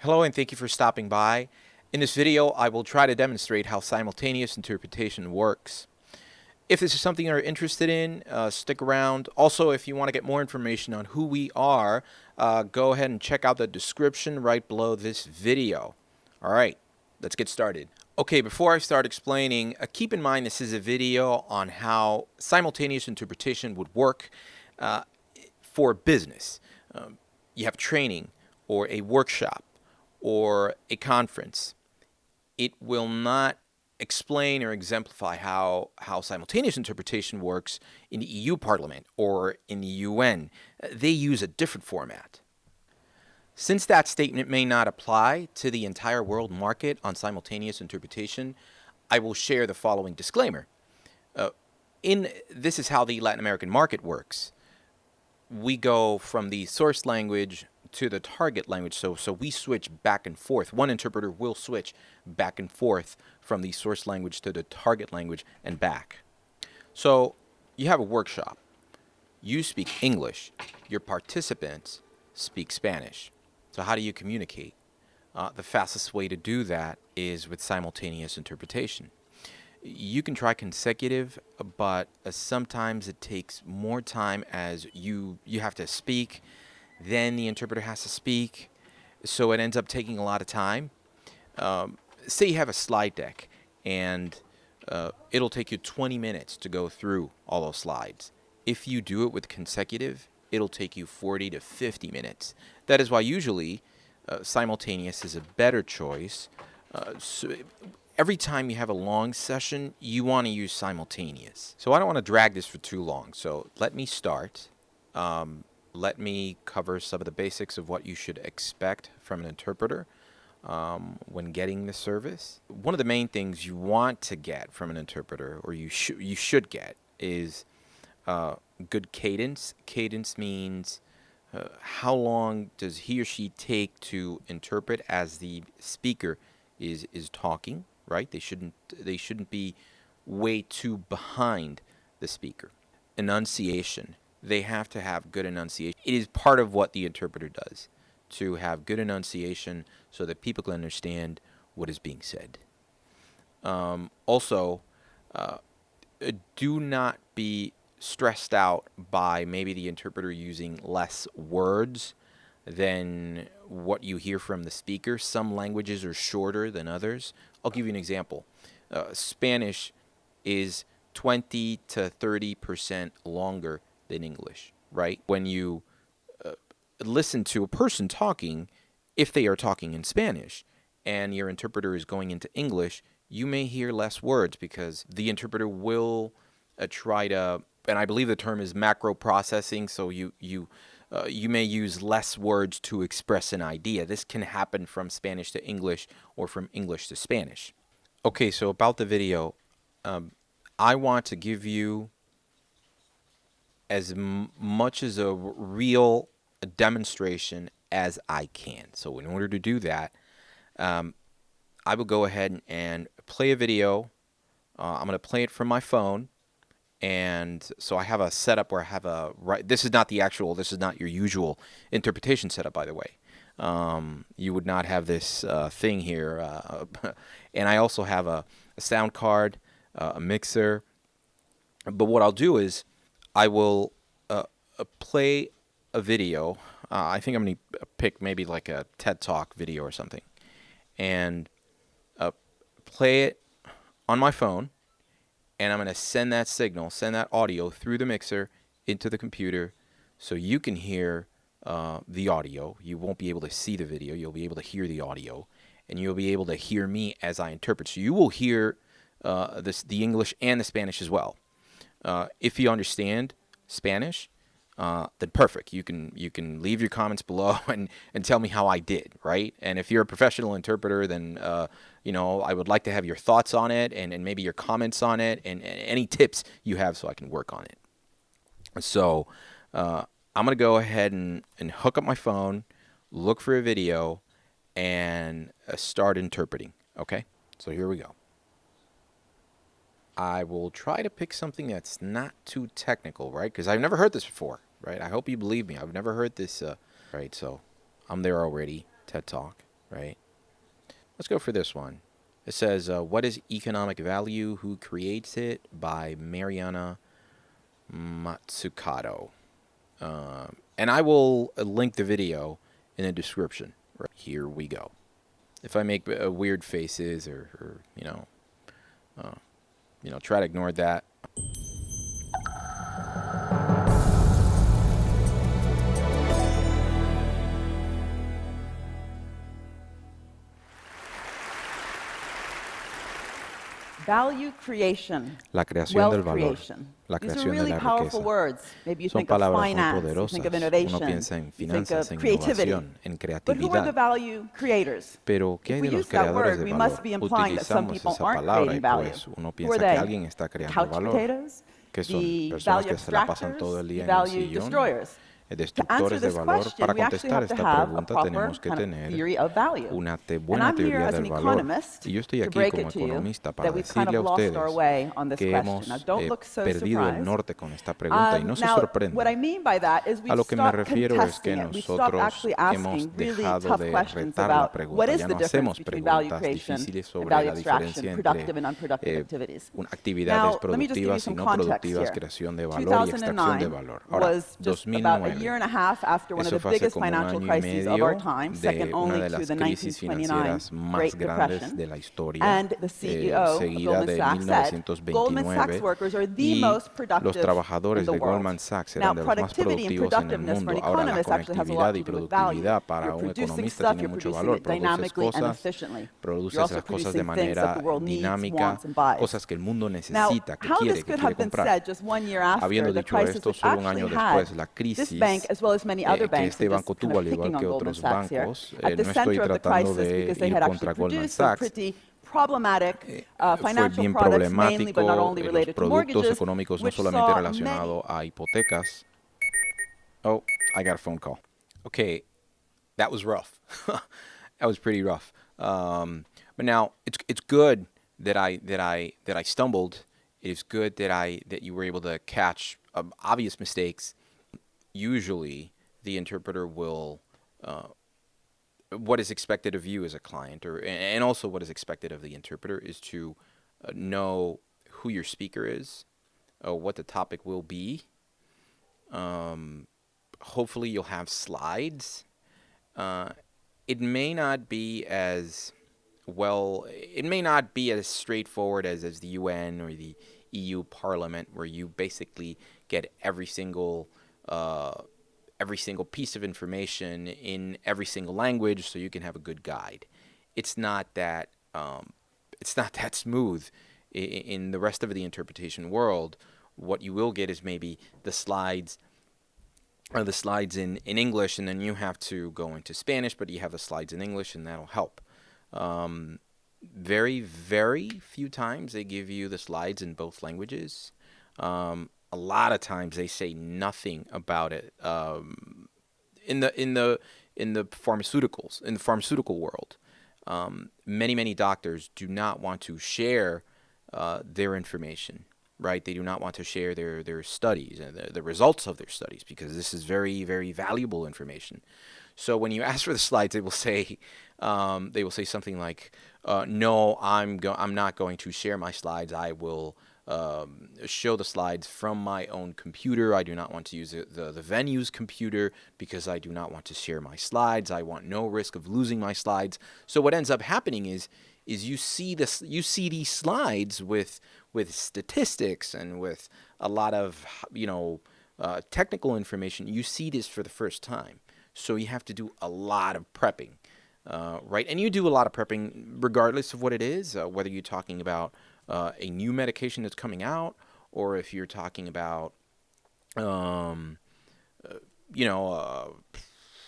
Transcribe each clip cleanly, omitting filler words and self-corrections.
Hello and thank you for stopping by. In this video, I will try to demonstrate how simultaneous interpretation works. If this is something you're interested in, stick around. Also, if you want to get more information on who we are, go ahead and check out the description right below this video. All right, let's get started. Okay, before I start explaining, keep in mind this is a video on how simultaneous interpretation would work for business. You have training or a workshop or a conference. It will not explain or exemplify how simultaneous interpretation works in the EU Parliament or in the UN. They use a different format. Since that statement may not apply to the entire world market on simultaneous interpretation, I will share the following disclaimer. This is how the Latin American market works. We go from the source language to the target language, so we switch back and forth. One interpreter will switch back and forth from the source language to the target language and back. So you have a workshop. You speak English. Your participants speak Spanish. So how do you communicate? The fastest way to do that is with simultaneous interpretation. You can try consecutive, but sometimes it takes more time as you have to speak, then the interpreter has to speak, so it ends up taking a lot of time. Say you have a slide deck, and it'll take you 20 minutes to go through all those slides. If you do it with consecutive, it'll take you 40 to 50 minutes. That is why usually simultaneous is a better choice. Every time you have a long session, you want to use simultaneous. So I don't want to drag this for too long, so let me start. Let me cover some of the basics of what you should expect from an interpreter when getting the service. One of the main things you want to get from an interpreter, or you should get, is good cadence. Cadence means how long does he or she take to interpret as the speaker is talking, right? They shouldn't be way too behind the speaker. Enunciation. They have to have good enunciation. It is part of what the interpreter does, to have good enunciation so that people can understand what is being said. Also, do not be stressed out by maybe the interpreter using less words than what you hear from the speaker. Some languages are shorter than others. I'll give you an example. Spanish is 20 to 30% longer than English, right? When you listen to a person talking, if they are talking in Spanish and your interpreter is going into English, you may hear less words because the interpreter will try to, and I believe the term is macro processing, so you may use less words to express an idea. This can happen from Spanish to English or from English to Spanish. Okay, so about the video, I want to give you as much as a real demonstration as I can. So in order to do that, I will go ahead and play a video. I'm going to play it from my phone. And so I have a setup where I have a, this is not your usual interpretation setup, by the way. You would not have this thing here. And I also have a sound card, a mixer. But what I'll do is I will play a video. I think I'm going to pick maybe like a TED Talk video or something. And play it on my phone. And I'm going to send that signal, send that audio through the mixer into the computer so you can hear the audio. You won't be able to see the video. You'll be able to hear the audio. And you'll be able to hear me as I interpret. So you will hear the English and the Spanish as well. If you understand Spanish, then perfect. You can leave your comments below and tell me how I did, right? And if you're a professional interpreter, then I would like to have your thoughts on it and maybe your comments on it and any tips you have so I can work on it. So I'm gonna go ahead and hook up my phone, look for a video, and start interpreting. Okay, so here we go. I will try to pick something that's not too technical, right? Because I've never heard this before, right? I hope you believe me. I've never heard this, right? So I'm there already. TED Talk. right? Let's go for this one. It says, what is economic value? Who creates it? By Mariana Mazzucato. And I will link the video in the description. Right, here we go. If I make weird faces or try to ignore that. Value creation, La creación wealth del valor. creation. La These are creación de really la powerful riqueza. words. Maybe you Son think of palabras muy finance, you poderosas. think of Uno innovation, piensa en you think finanzas, of en creativity. innovación, en But who are the creatividad. value creators? Pero, ¿qué If hay we de los use that creadores word, de we valor? must be implying that some Utilizamos people esa aren't palabra y creating value. pues uno Who are piensa que they? alguien está creando Couch valor. potatoes? Que son The personas value que se la pasan todo extractors? el The día en el value sillón, destroyers? To answer destructores de this valor. question, Para we actually contestar have to esta have a pregunta proper tenemos que kind of tener theory of value. una And buena I'm here teoría as an del valor. economist Y yo estoy to aquí break como it to you economista para that we've kind decirle of a lost ustedes our way on this que question. hemos Now, don't look so perdido el surprised. norte con esta pregunta y no se Now, what I sorprendan. mean by that is A we've lo que me stopped refiero es que contesting it. We've stopped nosotros actually hemos asking really dejado tough de questions retar la about what pregunta. is Ya the no difference hacemos between value preguntas creation difíciles and sobre value la extraction, diferencia productive entre and unproductive activities. actividades Now, let me just give you productivas y some no context productivas, here. creación de valor y extracción de 2009 valor. Ahora, was just about a 2009. year and a half after one of Eso the fue hace biggest como un financial año y crises of our medio time, second de una only de to las the crisis 1929 financieras más Great grandes Depression. de la historia, And the CEO of seguida Goldman de Sachs said, Goldman Sachs 1929, workers are the y most los productive in trabajadores the de world. Goldman Sachs Now, eran de los más productivity and productivos en el productiveness for an mundo. Ahora, la economist actually has a lot conectividad y to do with value. productividad para You're un producing economista stuff, tiene you're mucho producing valor. it Produces dynamically and cosas, efficiently. You're produces also las cosas de producing things that manera the world needs, dinámica, wants, and buys. cosas que el mundo Now, necesita, que how quiere, this que could quiere have been comprar. said just 1 year after Habiendo the dicho crisis, esto, which solo un actually año had después, la this crisis bank, as well as many other que banks, este I'm just banco kind tuvo, of al igual picking que on Goldman otros Sachs here, bancos, at the no estoy center of the tratando crisis de because they ir had actually contra Goldman produced some Sachs, pretty problematic fue financial bien products, mainly but not problemático only los related to productos mortgages, económicos no which solamente saw many. relacionado a hipotecas. Oh, I got a phone call. Okay, that was rough. That was pretty rough. But now it's good that I stumbled. It is good that you were able to catch obvious mistakes. Usually, the interpreter will what is expected of you as a client, and also what is expected of the interpreter is to know who your speaker is, what the topic will be. Hopefully, you'll have slides. It may not be as well. It may not be as straightforward as the UN or the EU Parliament, where you basically get every single piece of information in every single language, so you can have a good guide. It's not that smooth in the rest of the interpretation world. What you will get is maybe the slides in English, and then you have to go into Spanish, but you have the slides in English, and that'll help. Very, very few times they give you the slides in both languages. A lot of times they say nothing about it. In the pharmaceuticals, in the pharmaceutical world, many doctors do not want to share their information. Right, they do not want to share their studies and the results of their studies, because this is very, very valuable information. So when you ask for the slides, they will say something like, "No, I'm not going to share my slides. I will show the slides from my own computer. I do not want to use the venue's computer because I do not want to share my slides. I want no risk of losing my slides." So what ends up happening is you see these slides with statistics and with a lot of technical information. You see this for the first time, so you have to do a lot of prepping, right? And you do a lot of prepping regardless of what it is, whether you're talking about a new medication that's coming out, or if you're talking about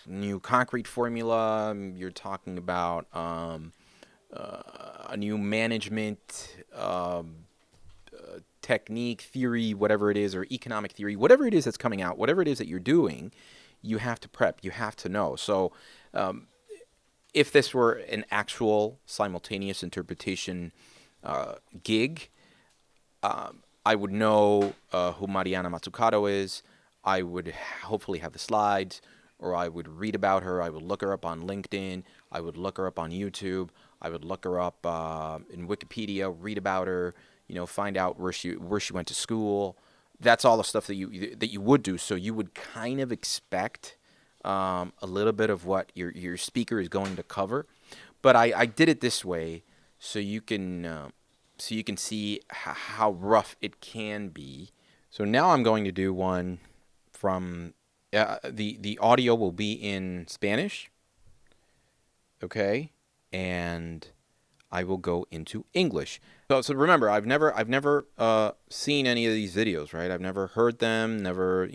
new concrete formula, you're talking about a new management technique, theory, whatever it is, or economic theory, whatever it is that's coming out, whatever it is that you're doing, you have to prep, you have to know. So if this were an actual simultaneous interpretation gig, I would know who Mariana Mazzucato is. I would hopefully have the slides, or I would read about her. I would look her up on LinkedIn. I would look her up on YouTube. I would look her up in Wikipedia, read about her, find out where she went to school. That's all the stuff that you would do. So you would kind of expect a little bit of what your speaker is going to cover. But I did it this way so you can see how rough it can be. So now I'm going to do one from the audio will be in Spanish, okay, and I will go into English. So remember, I've never seen any of these videos, right? I've never heard them. Never,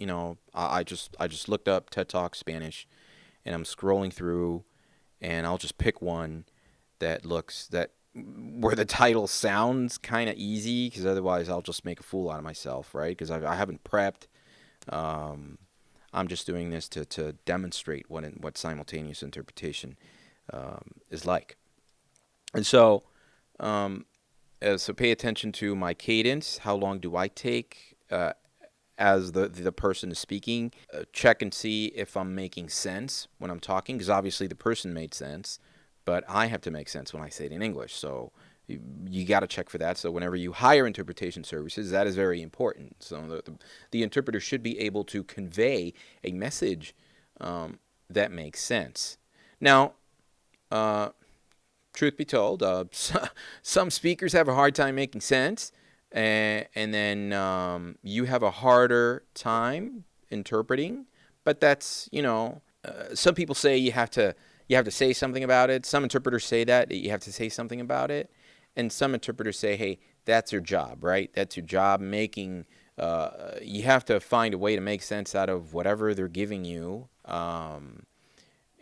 I just looked up TED Talk Spanish, and I'm scrolling through, and I'll just pick one that where the title sounds kind of easy, because otherwise I'll just make a fool out of myself, right? Because I haven't prepped. I'm just doing this to demonstrate what simultaneous interpretation is like. And so pay attention to my cadence. How long do I take as the person is speaking? Check and see if I'm making sense when I'm talking, because obviously the person made sense, but I have to make sense when I say it in English. So you got to check for that. So whenever you hire interpretation services, that is very important. So the interpreter should be able to convey a message that makes sense. Now, truth be told, some speakers have a hard time making sense, and then you have a harder time interpreting. But that's, some people say you have to say something about it. Some interpreters say that you have to say something about it. And some interpreters say, hey, that's your job, right? That's your job, making, you have to find a way to make sense out of whatever they're giving you. And,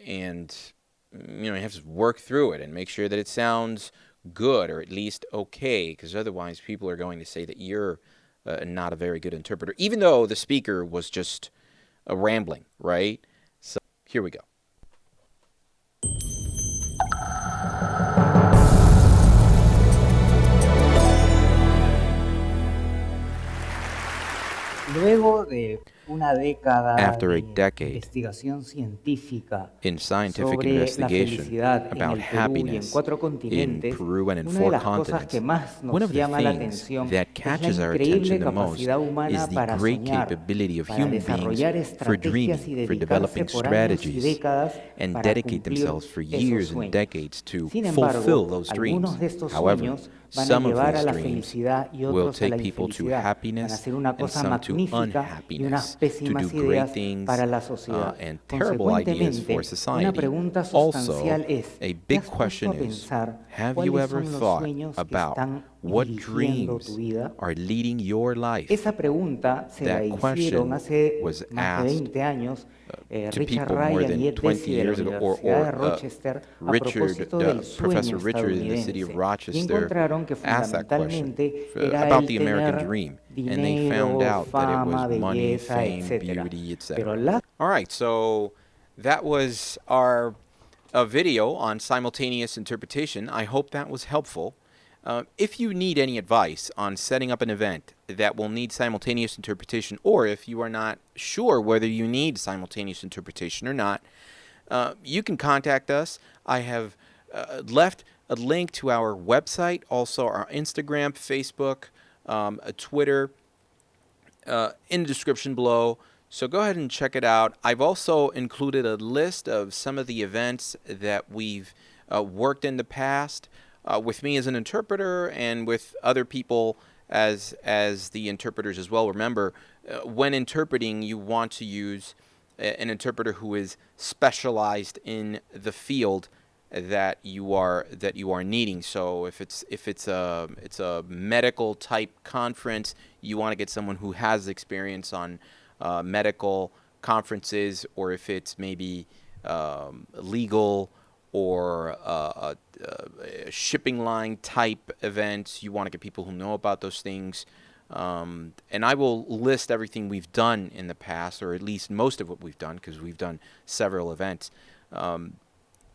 you have to work through it and make sure that it sounds good, or at least okay, because otherwise people are going to say that you're not a very good interpreter, even though the speaker was just rambling, right? So here we go. Luego de una década After a de decade investigación científica in scientific sobre la investigation felicidad en about el Perú y en happiness 4 in continentes, Peru and in una de 4 las cosas continents, que más one nos of the llama la things atención that es la catches our increíble attention the most capacidad is humana the para great soñar, capability of para human beings desarrollar for estrategias y dreaming, for dedicarse developing por años y strategies, décadas and para dedicate cumplir themselves for esos years and sueños. decades to Sin fulfill embargo, those algunos dreams. de estos However, sueños van a some of llevar a these la dreams felicidad y will otros a la take people to infelicidad. Van a happiness ser una and cosa some to magnífica y unas unhappiness, to pésimas do great ideas things para la sociedad. and terrible ideas for Consecuentemente, una society. pregunta Also, sustancial es, a ¿te big has puesto question a is, pensar have you cuáles ever son los thought sueños que about están what dirigiendo tu dreams vida? are leading your life? Esa pregunta se la That hicieron question hace was más de asked 20 años to Richard people more Ryan y than Ed 20 Deci de la years ago, Universidad de Rochester a Richard, propósito del Professor sueño Richard in the city of estadounidense y Rochester encontraron que asked that question fundamentalmente era about el the American tener dream, and they found dinero, out that it was fama, money, belleza, fame, etc. beauty, Pero etc. la All right, so that was our video on simultaneous interpretation. I hope that was helpful. If you need any advice on setting up an event that will need simultaneous interpretation, or if you are not sure whether you need simultaneous interpretation or not, you can contact us. I have left a link to our website, also our Instagram, Facebook, Twitter, in the description below. So go ahead and check it out. I've also included a list of some of the events that we've worked in the past with me as an interpreter and with other people as the interpreters as well. Remember, when interpreting, you want to use an interpreter who is specialized in the field that you are needing. So if it's a medical type conference, you want to get someone who has experience on medical conferences, or if it's maybe legal or a shipping line type events, you want to get people who know about those things. And I will list everything we've done in the past, or at least most of what we've done, because we've done several events.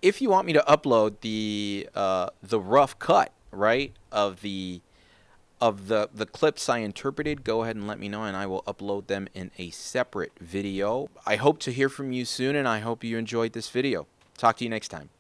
If you want me to upload the rough cut, right, of the of the clips I interpreted, go ahead and let me know, and I will upload them in a separate video. I hope to hear from you soon, and I hope you enjoyed this video. Talk to you next time.